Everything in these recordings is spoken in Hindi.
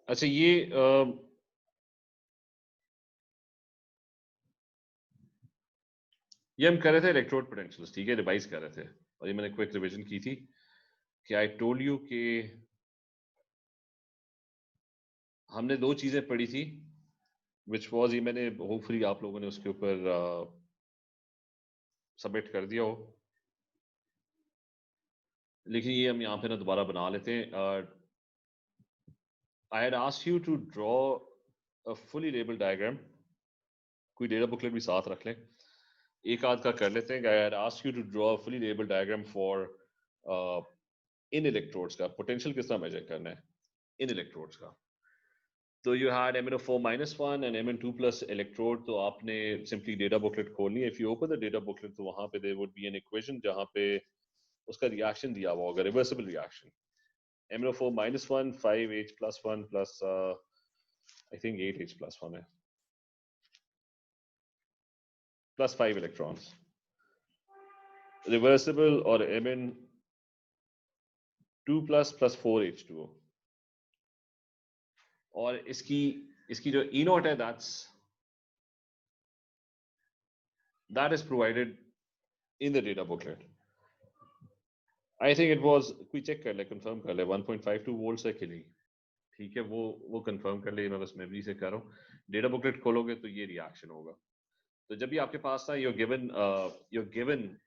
अच्छा ये हम कर रहे थे इलेक्ट्रोड पोटेंशियल्स, ठीक है, रिवाइज कर रहे थे, और ये मैंने क्विक रिवीजन की थी कि आई टोल्ड यू कि हमने दो चीजें पढ़ी थी, विच वॉज, ये मैंने होपफुली आप लोगों ने उसके ऊपर सबमिट कर दिया हो, लेकिन ये हम यहाँ पे ना दोबारा बना लेते हैं। I had asked you to draw a fully labelled diagram, कोई डेटा बुकलेट भी साथ रख लें, एक आध का कर लेते हैं। I had asked you to draw a fully labelled diagram for इन इलेक्ट्रोड्स का पोटेंशियल किस तरह मेजर करना है इन इलेक्ट्रोड्स का। तो you had MnO4-1 and Mn2+ electrode, तो आपने सिंपली डेटा बुकलेट खोलनी है। If you open the data booklet तो वहां पे there would be an equation जहां पे उसका रिएक्शन दिया हुआ होगा, reversible reaction. MnO4-1 5H+1 plus I think 8H+1 है, प्लस 5 इलेक्ट्रॉन्स, रिवर्सिबल, और Mn2+ प्लस 4H2O, और इसकी इसकी जो E नॉट है that is provided in the data booklet. I think it was, कोई चेक कर ले, कंफर्म कर ले, 1.52 वोल्ट है कि नहीं, ठीक है, वो कंफर्म कर ले, मैं बस मेमोरी से कर रहा हूँ। डेटा बुकलेट खोलोगे तो ये रिएक्शन होगा। तो जब भी आपके पास ना you're given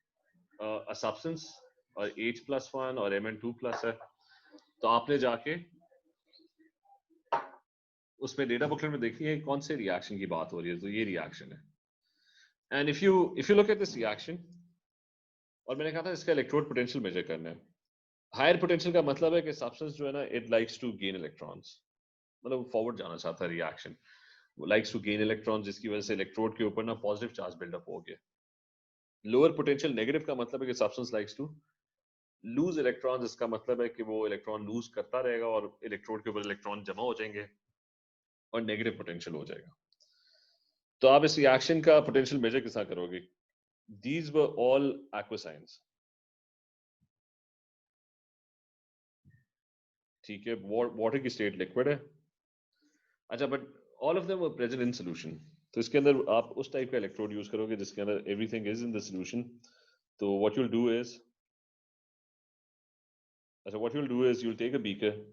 a substance और H+1 और Mn2+ है, तो आपने जाके उसमें डेटा बुकलेट में देखनी है कौन से रिएक्शन की बात हो रही है, तो ये रिएक्शन है। And if you look at this reaction, और मैंने कहा था इसका इलेक्ट्रोड पोटेंशियल मेजर करना है। हायर पोटेंशियल का मतलब है कि सब्सटेंस जो है ना, it likes to gain electrons, मतलब फॉरवर्ड जाना चाहता है रिएक्शन, वो लाइक्स टू गेन इलेक्ट्रॉन्स, जिसकी वजह से इलेक्ट्रोड के ऊपर ना पॉजिटिव चार्ज बिल्डअप हो गया। लोअर पोटेंशियल नेगेटिव का मतलब है कि substance likes to lose electrons, इसका मतलब है कि वो इलेक्ट्रॉन लूज करता रहेगा और इलेक्ट्रोड के ऊपर इलेक्ट्रॉन जमा हो जाएंगे और नेगेटिव पोटेंशियल हो जाएगा। तो आप इस रिएक्शन का पोटेंशियल मेजर किस तरह करोगे? दीज वर ऑल एक्वासाइंस, ठीक है, वाटर की स्टेट लिक्विड है। अच्छा, but all of them were present in solution, तो इसके अंदर आप उस टाइप का इलेक्ट्रोड यूज करोगे जिसके अंदर everything is in the solution. तो व्हाट यूल डू इज, अच्छा what you'll do is you'll take a beaker,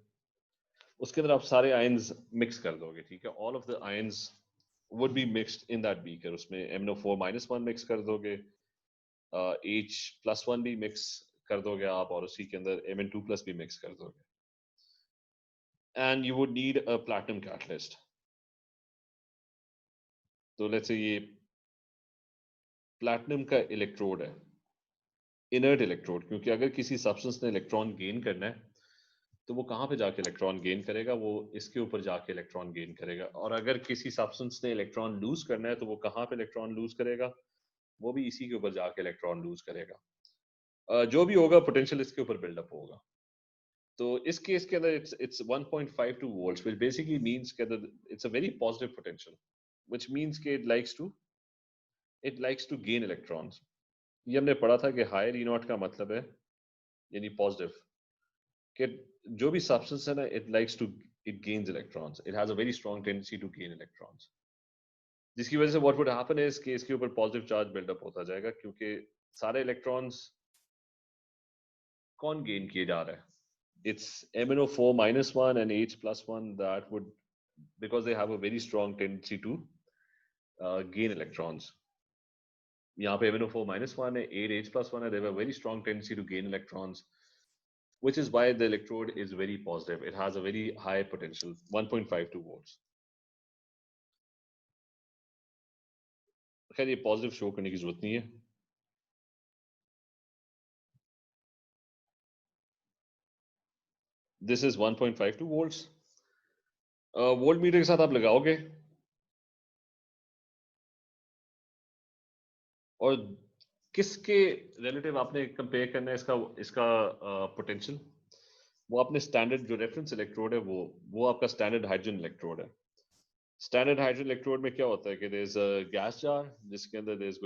उसके अंदर आप सारे आयंस मिक्स कर दोगे, ठीक है, all of the ions would be mixed in that beaker. उसमें MnO4-1 मिक्स कर दोगे, H+1 भी मिक्स कर दोगे आप, और उसी के अंदर Mn2+ भी मिक्स कर दोगे, and you would need a platinum catalyst. तो लेट्स से ये प्लैटिनम का इलेक्ट्रोड है, इनर्ट इलेक्ट्रोड, क्योंकि अगर किसी सब्सटेंस ने इलेक्ट्रॉन गेन करना है तो वो कहाँ पे जाके इलेक्ट्रॉन गेन करेगा, वो इसके ऊपर जाके इलेक्ट्रॉन गेन करेगा। और अगर किसी सब्सटेंस ने इलेक्ट्रॉन लूज करना है तो वो कहाँ पे इलेक्ट्रॉन लूज करेगा, वो भी इसी के ऊपर जाके इलेक्ट्रॉन लूज करेगा। जो भी होगा पोटेंशियल इसके ऊपर बिल्डअप होगा। तो इस केस के अंदर it's 1.52 volts, which basically means के it's a very positive potential, which means के it likes to gain electrons. ये हमने पढ़ा था कि हायर ई नॉट का मतलब है यानी पॉजिटिव, कि जो भी सब्सटेंस है ना, it likes to it gains electrons, it has a very strong tendency to gain electrons, जिसकी वजह से व्हाट वुड हैपन इज कि इसके ऊपर पॉजिटिव चार्ज बिल्डअप होता जाएगा, क्योंकि सारे इलेक्ट्रॉन्स कौन गेन किए जा रहा है, it's MnO4-1 and H+1 that would, because they have a very strong tendency to gain electrons. यहाँ पे MnO4-1 है, 8H+1 है, they have a very strong tendency to gain electrons, which is why the electrode is very positive. It has a very high potential, 1.52 volts. खैर ये पॉजिटिव शो करने की जरूरत नहीं है। This is 1.52 volts. Volt meter के साथ आप लगाओगे और किसके रिलेटिव आपने कंपेयर करना है इसका इसका पोटेंशियल, वो आपने स्टैंडर्ड जो रेफरेंस इलेक्ट्रोड है वो आपका स्टैंडर्ड हाइड्रोजन इलेक्ट्रोड है। स्टैंडर्ड हाइड्रोजन इलेक्ट्रोड में क्या होता है कि there is a gas jar जिसके अंदर there is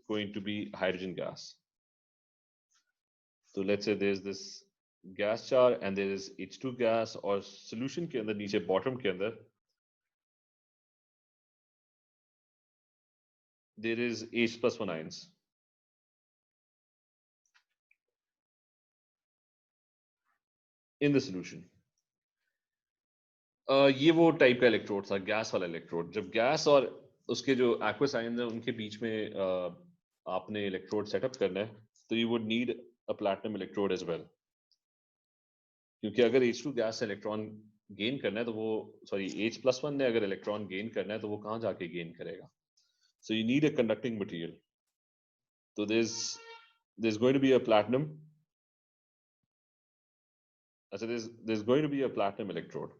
going to be hydrogen gas. So let's say there's this gas jar and there is H2 gas, और solution के अंदर नीचे bottom के अंदर there is H+1 ions. In the solution. ये वो टाइप का इलेक्ट्रोड था, गैस वाला इलेक्ट्रोड. जब गैस और उसके जो एक्वस आयंस हैं उनके बीच में आपने इलेक्ट्रोड सेटअप करना है, तो you would need a platinum electrode as well. क्योंकि अगर H2 गैस से इलेक्ट्रॉन गेन करना है तो वो, सॉरी, H+1 ने अगर इलेक्ट्रॉन गेन करना है तो वो कहाँ जाके गेन करेगा? So you need a conducting material. तो there's going to be a platinum. So there's going to be a platinum electrode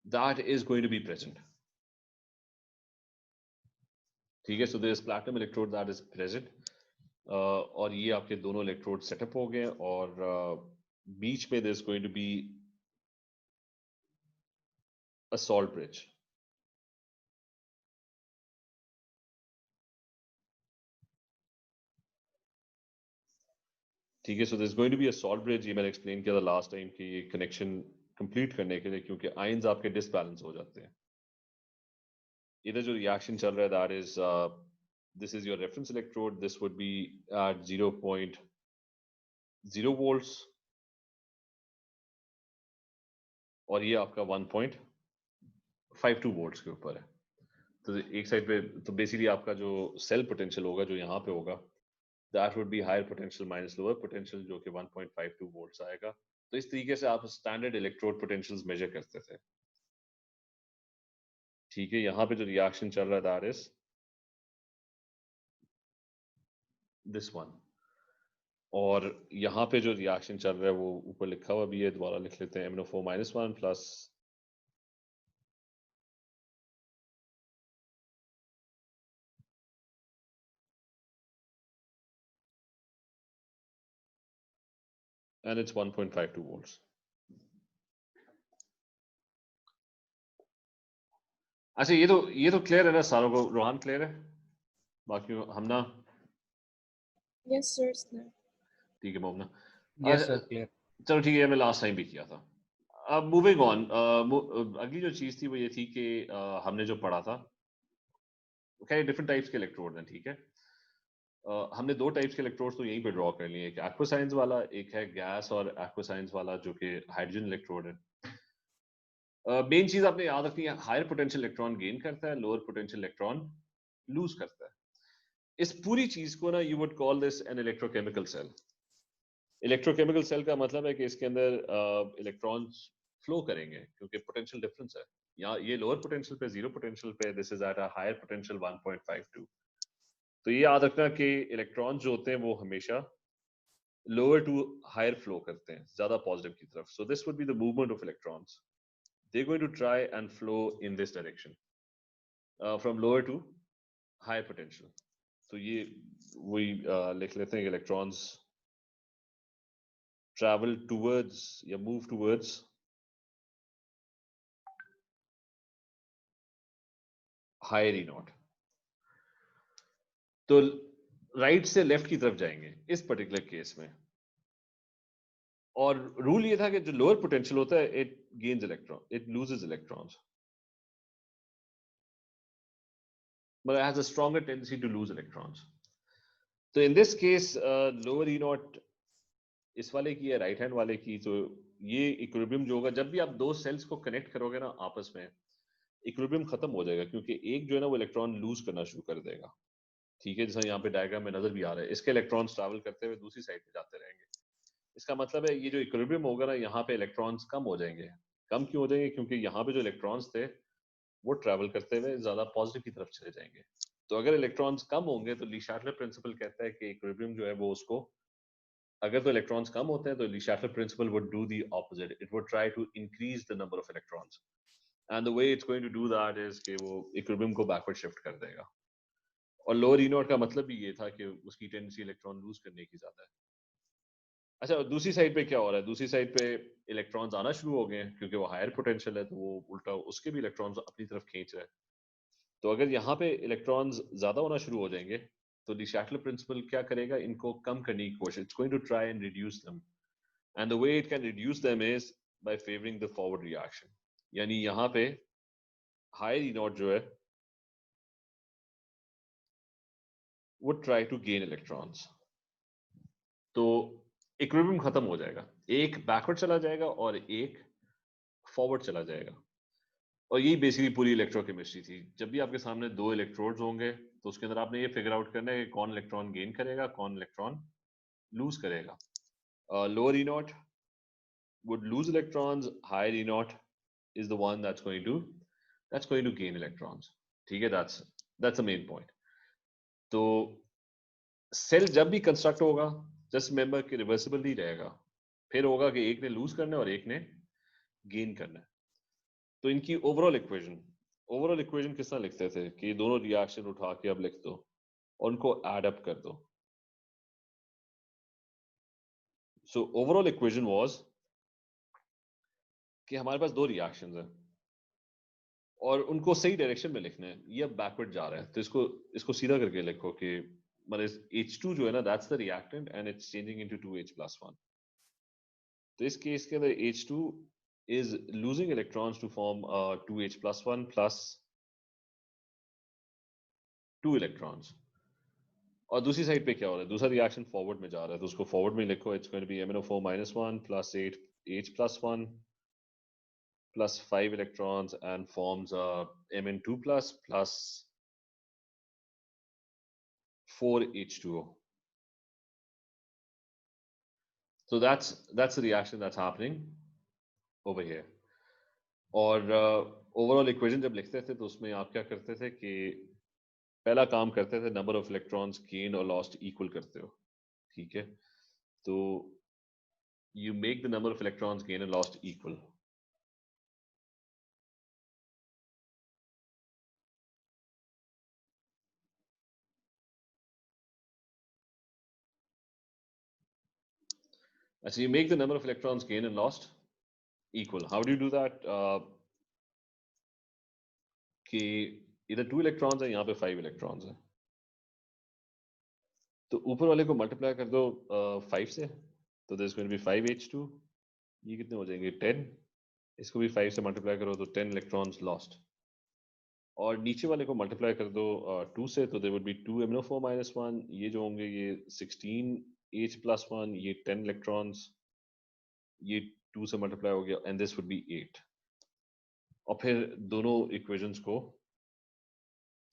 that is going to be present. ठीक है, so there's platinum electrode that is present. और ये आपके दोनों इलेक्ट्रोड सेटअप हो गए, और बीच में there's going to be a salt bridge. ठीक है, so there's going to be a salt bridge. ये मैंने एक्सप्लेन किया था लास्ट टाइम कि ये कनेक्शन कंप्लीट करने के लिए, क्योंकि आयंस आपके डिसबैलेंस हो जाते हैं. इधर जो रिएक्शन चल रहा है that is this is your reference electrode. This would be at 0.0 volts, और ये आपका 1.52 volts के ऊपर है. तो एक साइड पे तो बेसिकली आपका जो सेल पोटेंशियल होगा जो यहाँ पे होगा, that would be higher potential minus lower potential, जो कि 1.52 volts आएगा. तो इस तरीके से आप स्टैंडर्ड इलेक्ट्रोड पोटेंशियल्स मेजर करते थे. ठीक है, यहाँ पे जो रिएक्शन चल रहा है that is this one, और यहाँ पे जो रिएक्शन चल रहा है वो ऊपर लिखा हुआ भी है, दोबारा लिख लेते हैं. MnO4-1 plus and it's 1.52 volts. अच्छा, ये तो क्लियर है ना सारों को? रोहन क्लियर है? बाकी हम ना? Yes, sir. Sir. ठीक है मोमना. Yes, sir, clear. चलो ठीक है, मैं लास्ट टाइम भी किया था. अब मूविंग ऑन, अगली जो चीज थी वो ये थी कि हमने जो पढ़ा था, खैर डिफरेंट टाइप्स के इलेक्ट्रोड हैं. ठीक है, हमने दो टाइप्स के इलेक्ट्रोड्स तो यहीं पे ड्रॉ कर लिए. एक एक्वासाइंस वाला, एक है गैस और एक्वासाइंस वाला जो कि हाइड्रोजन इलेक्ट्रोड है. मेन चीज आपने याद रखनी है, हायर पोटेंशियल इलेक्ट्रॉन गेन करता है, लोअर पोटेंशियल इलेक्ट्रॉन लूज करता है. इस पूरी चीज को ना you would call this an electrochemical cell. Electrochemical cell का मतलब है कि इसके अंदर इलेक्ट्रॉन्स फ्लो करेंगे क्योंकि पोटेंशियल डिफरेंस है. यहाँ ये लोअर पोटेंशियल पे 0 पोटेंशियल पे, this is at a higher potential 1.52. तो ये याद रखना कि इलेक्ट्रॉन जो होते हैं वो हमेशा लोअर टू हायर फ्लो करते हैं, ज्यादा पॉजिटिव की तरफ. So this would be the movement of electrons. They're going to try and flow in this direction, from lower to higher potential. So ये वही लिख लेते हैं, electrons travel towards या move towards higher E naught. तो राइट से लेफ्ट की तरफ जाएंगे इस पर्टिकुलर केस में. और रूल ये था कि जो लोअर पोटेंशियल होता है, it gains electron, it loses electrons, but it has a stronger tendency to lose electrons. So in this case, lower E naught इस वाले की है, राइट हैंड वाले की. तो ये इक्विलिब्रियम जो होगा, जब भी आप दो सेल्स को कनेक्ट करोगे ना आपस में, इक्विलिब्रियम खत्म हो जाएगा, क्योंकि एक जो है ना वो इलेक्ट्रॉन लूज करना शुरू कर देगा. ठीक है, जैसा यहाँ पे डायग्राम में नजर भी आ रहा है, इसके इलेक्ट्रॉन्स ट्रैवल करते हुए दूसरी साइड पे जाते रहेंगे. इसका मतलब है ये जो इक्विलिब्रियम होगा ना, यहाँ पे इलेक्ट्रॉन्स कम हो जाएंगे. कम क्यों हो जाएंगे? क्योंकि यहाँ पे जो इलेक्ट्रॉन्स थे वो ट्रैवल करते हुए ज्यादा पॉजिटिव की तरफ चले जाएंगे. तो अगर इलेक्ट्रॉन्स कम होंगे तो ली शैटलर प्रिंसिपल कहता है कि इक्विलिब्रियम जो है वो उसको, अगर तो इलेक्ट्रॉन्स कम होते हैं तो Le Chatelier principle would do the opposite. It would try to increase the number of electrons, and the way it's going to do that is कि वो इक्विलिब्रियम को बैकवर्ड शिफ्ट कर देगा. और लोअर ई नॉट का मतलब भी ये था कि उसकी टेंडेंसी इलेक्ट्रॉन लूज करने की ज्यादा है. अच्छा, दूसरी साइड पे क्या हो रहा है? दूसरी साइड पे इलेक्ट्रॉन्स आना शुरू हो गए हैं क्योंकि वो हायर पोटेंशियल है, तो वो उल्टा उसके भी इलेक्ट्रॉन्स अपनी तरफ खींच रहे हैं. तो अगर यहाँ पे इलेक्ट्रॉन्स ज्यादा होना शुरू हो जाएंगे तो डी शैटलर प्रिंसिपल क्या करेगा, इनको कम करने की कोशिश, it's going to try and reduce them, and the way it can reduce them is by favouring the forward reaction. यानी यहाँ पे हायर ई नॉट जो है would try to gain electrons, तो इक्विलिब्रियम खत्म हो जाएगा, एक बैकवर्ड चला जाएगा और एक फॉरवर्ड चला जाएगा। और यही बेसिकली पूरी इलेक्ट्रोकेमिस्ट्री थी। जब भी आपके सामने दो इलेक्ट्रोड्स होंगे तो उसके अंदर आपने ये फिगर आउट करना है कि कौन इलेक्ट्रॉन गेन करेगा, कौन इलेक्ट्रॉन लूज करेगा। Lower E not would lose electrons, higher E naught is the one that's going to gain electrons। ठीक है, that's the main point। तो सेल जब भी कंस्ट्रक्ट होगा, जस्ट रिमेंबर कि रिवर्सिबल नहीं रहेगा, फिर होगा कि एक ने लूज करना है और एक ने गेन करना है। तो इनकी ओवरऑल इक्वेशन किस तरह लिखते थे कि दोनों रिएक्शन उठा के अब लिख दो और उनको ऐड अप कर दो। सो ओवरऑल इक्वेशन वाज कि हमारे पास दो रिएक्शंस हैं और उनको सही डायरेक्शन में लिखना है। ये अब बैकवर्ड जा रहा है तो इसको सीधा करके लिखो कि मतलब H2 जो है ना, that's the reactant and it's changing into 2H+1। तो इस केस के अंदर H2 is losing electrons to form 2H+1 plus 2 electrons। और दूसरी साइड पे क्या हो रहा है, दूसरा रिएक्शन फॉरवर्ड में जा रहा है तो उसको फॉरवर्ड में लिखो, it's going to be MnO4-1 plus 8H+1 plus 5 electrons and forms Mn2 plus 4H2O। So that's the reaction that's happening over here। और ओवरऑल इक्वेशन जब लिखते थे तो उसमें आप क्या करते थे कि पहला काम करते थे नंबर ऑफ इलेक्ट्रॉन्स गेन और लॉस्ट इक्वल करते हो। ठीक है, तो you make the number of electrons gain and lost equal. अच्छा, you make the number of electrons gained and lost equal। How do you do that? कि इधर 2 इलेक्ट्रॉन्स है, यहाँ पे 5 इलेक्ट्रॉन्स है, तो ऊपर वाले को मल्टीप्लाई कर दो 5 से, तो there's going to be 5H2। ये कितने हो जाएंगे 10, इसको भी 5 से मल्टीप्लाई करो तो 10 इलेक्ट्रॉन्स लॉस्ट। और नीचे वाले को मल्टीप्लाई कर दो 2 से, तो देयर वुड बी 2 MnO4-1, ये जो होंगे ये 16H+1, ये 10 इलेक्ट्रॉन्स, ये 2 से मल्टीप्लाई हो गया एंड दिस वुड बी 8। और फिर दोनों इक्वेशंस को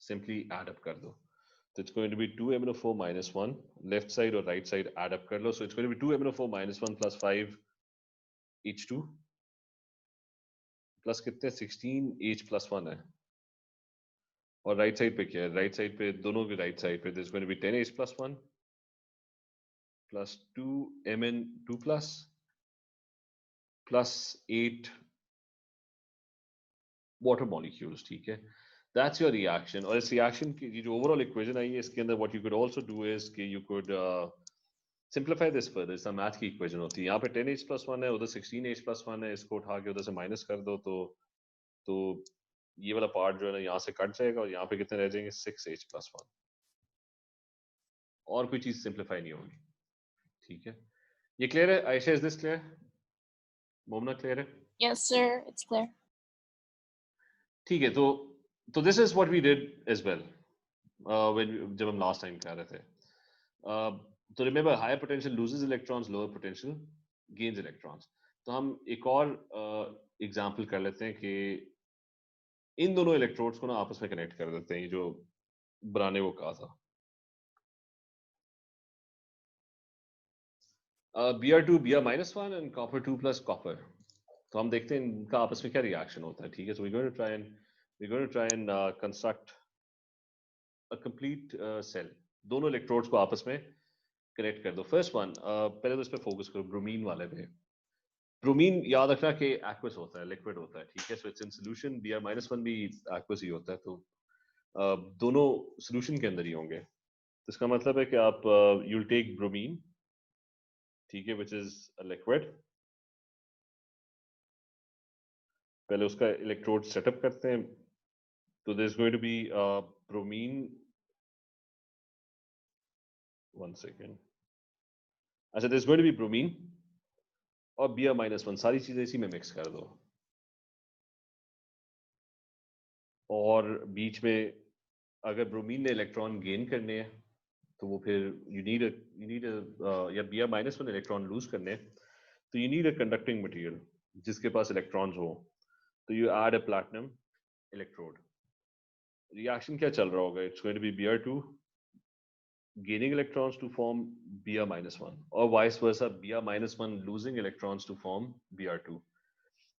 सिंपली ऐड अप कर दो, तो it's going to be 2 MnO4-1, left side और राइट साइड ऐड अप कर लो, so it's going to be 2 MnO4-1 plus 5H2 plus कितने 16H+1 है। और राइट साइड पे क्या है, राइट साइड पे दोनों की राइट साइड पे this going to be 10H+1 plus 2 Mn2 plus 8 water molecules. ठीक है, दैट्स योर रिएक्शन। और इस रिएक्शन की जो ओवरऑल इक्वेशन आई है इसके अंदर what you could also do is कि you could simplify this further. इस मैथ की इक्वेशन होती है, यहाँ पे 10H+1 है, उधर 16H+1 है, इसको उठा के उधर से माइनस कर दो तो ये वाला पार्ट जो है ना यहाँ से कट जाएगा और यहाँ पे कितने रह जाएंगे 6H+1, और कोई चीज सिंप्लीफाई नहीं होगी। ठीक है, ये क्लियर है Ayesha? Is this clear? Momna clear है? Yes, sir. It's clear. ठीक है, तो this is what we did as well जब हम लास्ट टाइम कर रहे थे। तो remember higher potential loses electrons, lower potential gains electrons. तो हम एक और एग्जांपल कर लेते हैं कि इन दोनों इलेक्ट्रोड्स को ना आपस में कनेक्ट कर देते हैं, ये जो बनाने को कहा था। Br2 Br-1 and copper 2 plus copper। तो हम देखते हैं इनका आपस में क्या रिएक्शन होता है। ठीक है, so we're going to try and construct a complete cell। दोनों इलेक्ट्रोड्स को आपस में कनेक्ट कर दो। फर्स्ट वन, पहले तो इस पे फोकस करो, ब्रोमीन वाले पे। ब्रोमीन याद रखना कि एक्वस होता है, लिक्विड होता है। ठीक है, so it's in solution. Br-1 भी एक्वस ही होता है, तो दोनों सॉल्यूशन के अंदर ही होंगे। तो इसका मतलब है कि आप you'll take ब्रोमीन, ठीक है, which is a liquid। पहले उसका इलेक्ट्रोड सेटअप करते हैं, तो there is going to be bromine 1 second. अच्छा, there's going to be bromine और Br-1, सारी चीजें इसी में मिक्स कर दो और बीच में अगर ब्रोमीन ने इलेक्ट्रॉन गेन करने हैं तो वो फिर यू नीड या Br-1 इलेक्ट्रॉन लूज करने हैं तो you need a conducting material जिसके पास इलेक्ट्रॉन्स हो, तो you add a platinum electrode. Reaction क्या चल रहा होगा? It's going to be Br2 gaining electrons to form Br-1 or vice versa, Br-1 losing electrons to form Br2.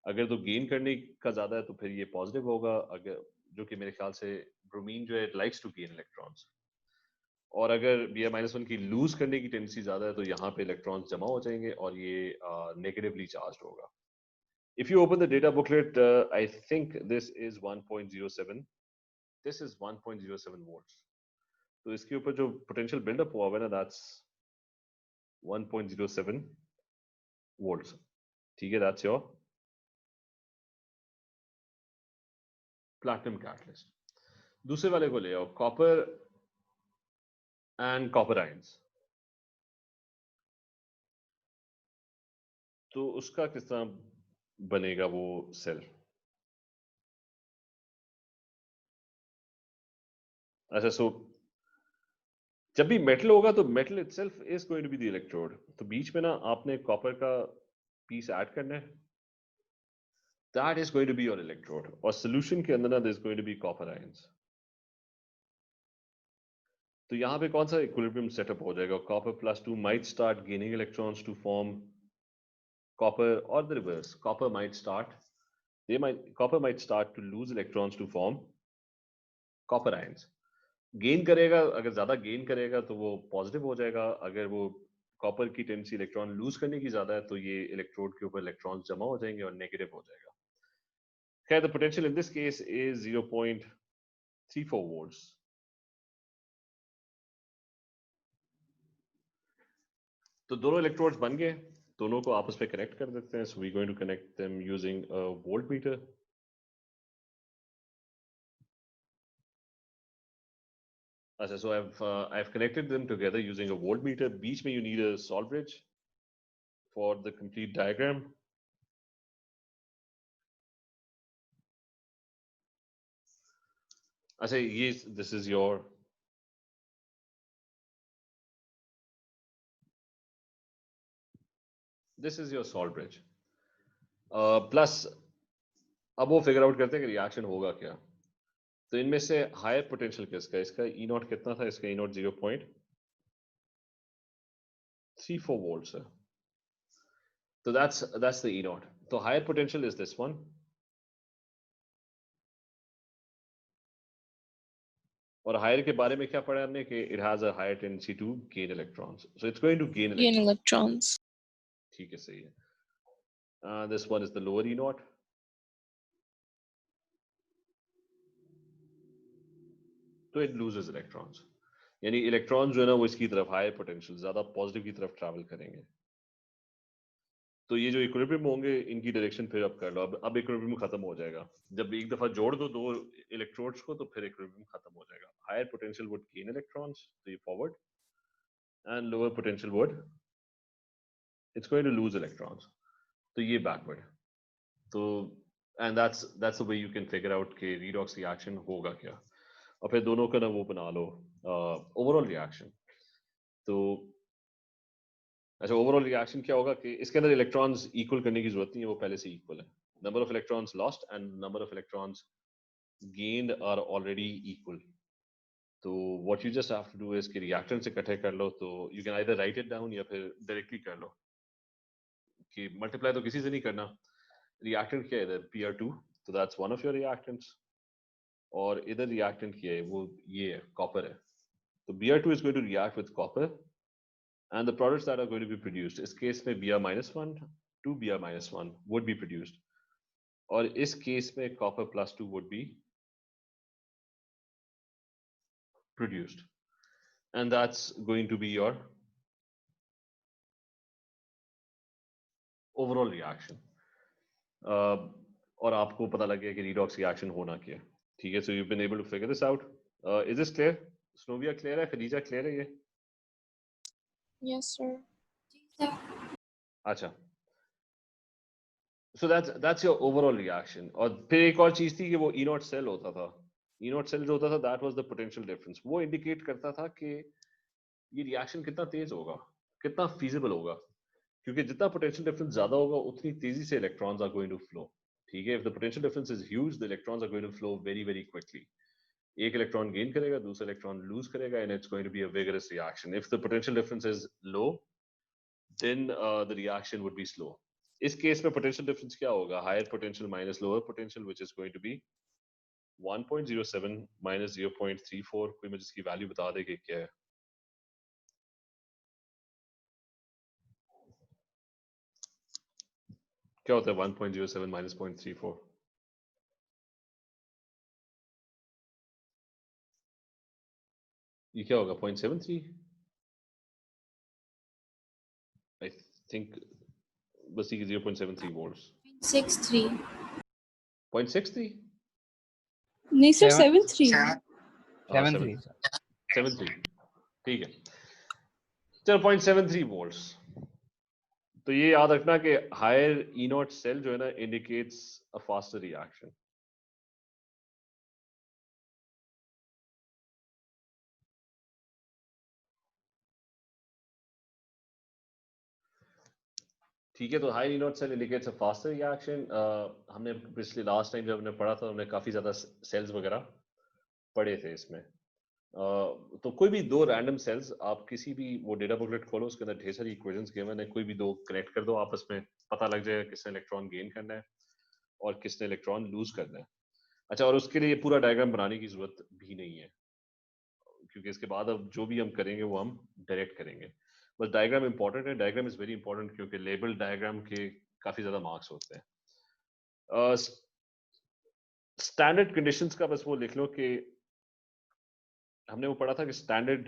अगर तो गेन करने का ज्यादा है तो फिर ये पॉजिटिव होगा, अगर जो कि मेरे ख्याल से ब्रोमीन जो है लाइक्स टू गेन इलेक्ट्रॉन्स, और अगर Br-1 की लूज करने की टेंडेंसी ज्यादा है तो यहाँ पे इलेक्ट्रॉन्स जमा हो जाएंगे और ये नेगेटिवली चार्ज्ड होगा. If you open the data booklet, I think this is 1.07. This is 1.07 volts. तो इसके ऊपर जो पोटेंशियल बिल्डअप हुआ है ना, that's 1.07 volts. ठीक है, that's your platinum catalyst. दूसरे वाले को ले आओ, कॉपर एंड कॉपर आयंस. तो उसका किस तरह बनेगा वो सेल? अच्छा, सो जब भी मेटल होगा तो metal itself is going to be the electrode. तो बीच में ना आपने कॉपर का पीस ऐड करना है, that is going to be your electrode. और सॉल्यूशन के अंदर ना there is going to be copper ions. तो यहाँ पे कौन सा इक्विलिब्रियम सेटअप हो जाएगा? Copper plus 2 might start gaining electrons to form copper, और the reverse, copper might start to lose electrons to form copper ions. Gain करेगा, अगर ज्यादा गेन करेगा तो वो पॉजिटिव हो जाएगा, अगर वो कॉपर की टेंडेंसी इलेक्ट्रॉन लूज करने की ज्यादा है तो ये इलेक्ट्रोड के ऊपर इलेक्ट्रॉन्स जमा हो जाएंगे और नेगेटिव हो जाएगा. खैर, the potential in this case is 0.34 volts. तो दोनों इलेक्ट्रोड्स बन गए, दोनों को आपस में कनेक्ट कर देते हैं. So we going to connect them using a voltmeter. अच्छा, so I've connected them together using a voltmeter. बीच में you need a salt bridge for the complete diagram. अच्छा, ये this is your salt bridge. Plus अब वो फिगर आउट करते हैं कि रिएक्शन होगा क्या. तो इनमें से हायर पोटेंशियल किसका? इसका E नॉट कितना था? इसका E नॉट 0.34 volts है. तो that's the E नॉट. तो higher potential is this one. और हायर के बारे में क्या पढ़ा हमने कि it has a higher tendency to gain electrons. So it's going to gain Gain electrons. electrons. ठीक है, सही है. This one is the lower E naught. तो it loses electrons. यानी इलेक्ट्रॉन जो है ना वो इसकी तरफ हायर पोटेंशियल, ज्यादा पॉजिटिव की तरफ ट्रैवल करेंगे. तो ये जो इक्विलिब्रियम होंगे इनकी डायरेक्शन फिर अब कर लो. अब इक्विलिब्रियम खत्म हो जाएगा. जब एक दफा जोड़ दो दो इलेक्ट्रोड्स को तो फिर इक्विलिब्रियम खत्म हो जाएगा. Higher potential would gain electrons, तो ये forward, and lower potential would it's going to lose electrons, तो ये बैकवर्ड. तो and that's the way you can figure out कि रीडॉक्स रिएक्शन होगा क्या. और फिर दोनों का ना वो बना लो ओवरऑल रिएक्शन. तो अच्छा, ओवरऑल रिएक्शन क्या होगा कि इसके अंदर इलेक्ट्रॉन्स इक्वल करने की जरूरत नहीं है, वो पहले से इक्वल है. Number of electrons lost and number of electrons gained are already equal. तो what you just have to do is कि रिएक्टेंट्स इकट्ठे कर लो. तो you can either write it down या फिर डायरेक्टली कर लो कि मल्टीप्लाई तो किसी से नहीं करना. रिएक्टेंट क्या है इधर? Pr2, तो that's one of your reactants. और इधर रिएक्टेंट क्या है? वो ये है, कॉपर है. तो Br2 is going to react with copper and the products that are going to be produced, इस केस में Br-1 to Br-1 would be produced, और इस केस में copper plus 2 would be produced, and that's going to be your overall reaction. और आपको पता लग गया कि redox reaction होना क्या है. ठीक है, so you've been able to figure this out. Is this clear? Snovia clear है? Khadija clear है ये? Yes, sir. अच्छा, so that's your overall reaction. और फिर एक और चीज थी कि वो E naught cell होता था. E naught cell जो होता था, that was the potential difference. वो indicate करता था कि ये reaction कितना तेज होगा, कितना feasible होगा, क्योंकि जितना potential difference ज्यादा होगा उतनी तेजी से electrons are going to flow. ठीक है, if the potential difference is huge, the electrons are going to flow very very quickly. एक इलेक्ट्रॉन गेन करेगा, दूसरा इलेक्ट्रॉन लूज करेगा, and it's going to be a vigorous reaction. If the potential difference is low, then the reaction would be slow. इस केस में potential difference क्या होगा? Higher potential minus lower potential, which is going to be 1.07 minus 0.34. कोई मुझे इसकी वैल्यू बता दे कि क्या है? क्या होता है 1.07 minus 0.34? ये क्या होगा? 0.73? I think बस ये 0.73 volts. 63. 0.63? नहीं सर, 7 73. 7 3 73. ठीक है, चलो 0.73 volts. तो ये याद रखना कि हायर E naught सेल जो है ना इंडिकेट्स अ फास्टर रिएक्शन. ठीक है, तो high E naught cell indicates a faster reaction. हमने पिछले लास्ट टाइम जब हमने पढ़ा था, हमने काफी ज्यादा सेल्स वगैरह पढ़े थे इसमें. तो कोई भी दो रैंडम सेल्स, आप किसी भी वो डेटा बुकलेट खोलो, उसके अंदर ढेर सारी इक्वेशंस गिवन है, कोई भी दो कनेक्ट कर दो आपस में, पता लग जाएगा किसने इलेक्ट्रॉन गेन करना है और किसने इलेक्ट्रॉन लूज करना है. अच्छा, और उसके लिए पूरा डायग्राम बनाने की जरूरत भी नहीं है, क्योंकि इसके बाद अब जो भी हम करेंगे वो हम डायरेक्ट करेंगे. बस डायग्राम इंपॉर्टेंट है. डायग्राम इज वेरी इंपॉर्टेंट क्योंकि लेबल डायग्राम के काफी ज्यादा मार्क्स होते हैं. स्टैंडर्ड कंडीशंस का बस वो लिख लो कि हमने वो पढ़ा था कि स्टैंडर्ड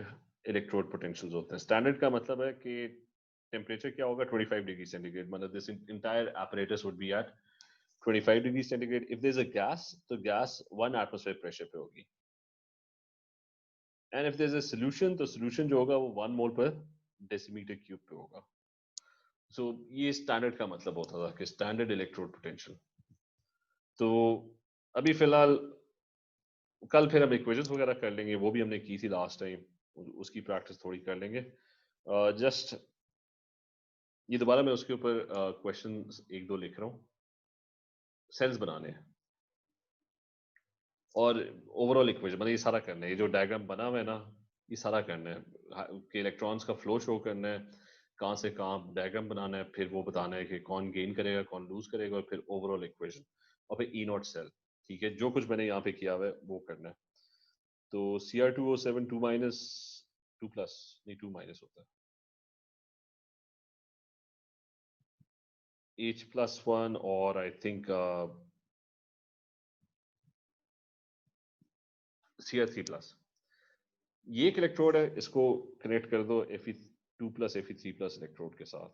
इलेक्ट्रोड पोटेंशियल्स होते हैं. स्टैंडर्ड का मतलब है कि टेम्परेचर क्या होगा? 25 डिग्री सेंटीग्रेड. मतलब this entire apparatus would be at 25 degree centigrade. If there is a gas, तो गैस 1 एटमॉस्फेयर प्रेशर पे होगी. And if there is a solution, तो सॉल्यूशन जो होगा वो 1 मोल पर डेसीमीटर क्यूब पे होगा. सो ये स्टैंडर्ड का मतलब होता था कि स्टैंडर्ड इलेक्ट्रोड पोटेंशियल. तो अभी फिलहाल कल फिर हम इक्वेशंस वगैरह कर लेंगे, वो भी हमने की थी लास्ट टाइम, उसकी प्रैक्टिस थोड़ी कर लेंगे. जस्ट ये दोबारा मैं उसके ऊपर क्वेश्चन एक दो लिख रहा हूँ. सेल्स बनाने हैं और ओवरऑल इक्वेशन, मतलब ये सारा करना है. ये जो डायग्राम बना हुआ है ना, ये सारा करना है कि इलेक्ट्रॉन्स का फ्लो शो करना है, कहाँ से कहाँ डायग्राम बनाना है, फिर वो बताना है कि कौन गेन करेगा कौन लूज करेगा, और फिर ओवरऑल इक्वेशन, और फिर ई नॉट सेल. ठीक है, जो कुछ मैंने यहाँ पे किया हुआ है वो करना है. तो Cr2O7 2 माइनस 2 प्लस नहीं 2 माइनस होता है, H+1 और आई थिंक Cr3 प्लस. ये एक इलेक्ट्रोड है, इसको कनेक्ट कर दो Fe2 plus Fe3 plus electrode के साथ,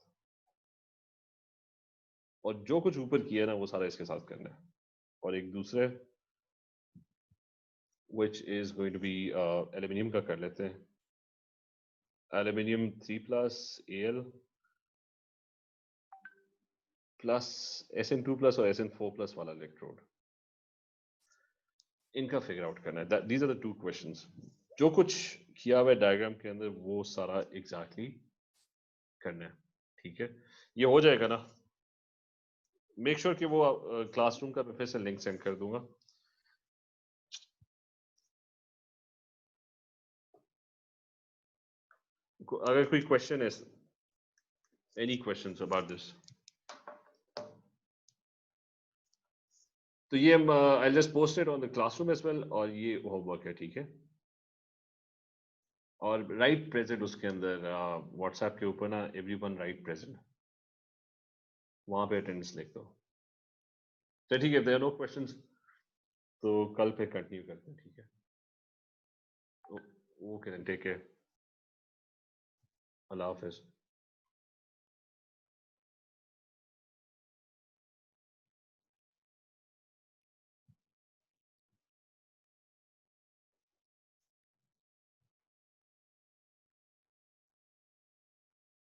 और जो कुछ ऊपर किया है ना वो सारा इसके साथ करना है. और एक दूसरे which is going to be aluminium का कर लेते हैं. Aluminium 3 plus Al plus Sn2 plus और Sn4 प्लस वाला इलेक्ट्रोड, इनका फिगर आउट करना है. These are the two questions. जो कुछ किया हुआ है डायग्राम के अंदर वो सारा एग्जैक्टली करना है. ठीक है, ये हो जाएगा ना. मेक श्योर कि वो क्लासरूम का मैं फिर से लिंक सेंड कर दूंगा. अगर कोई क्वेश्चन है, एनी क्वेश्चंस अबाउट दिस, तो ये हम I just post it on the classroom as well, और ये होमवर्क है. ठीक है, और राइट प्रेजेंट उसके अंदर व्हाट्सएप के ऊपर ना एवरीवन राइट प्रेजेंट, वहां पे अटेंडेंस लिख दो. तो ठीक है, देयर आर नो क्वेश्चंस, तो कल पे कंटिन्यू करते हैं. ठीक है, ओके, टेक केयर, अल्लाह हाफिज.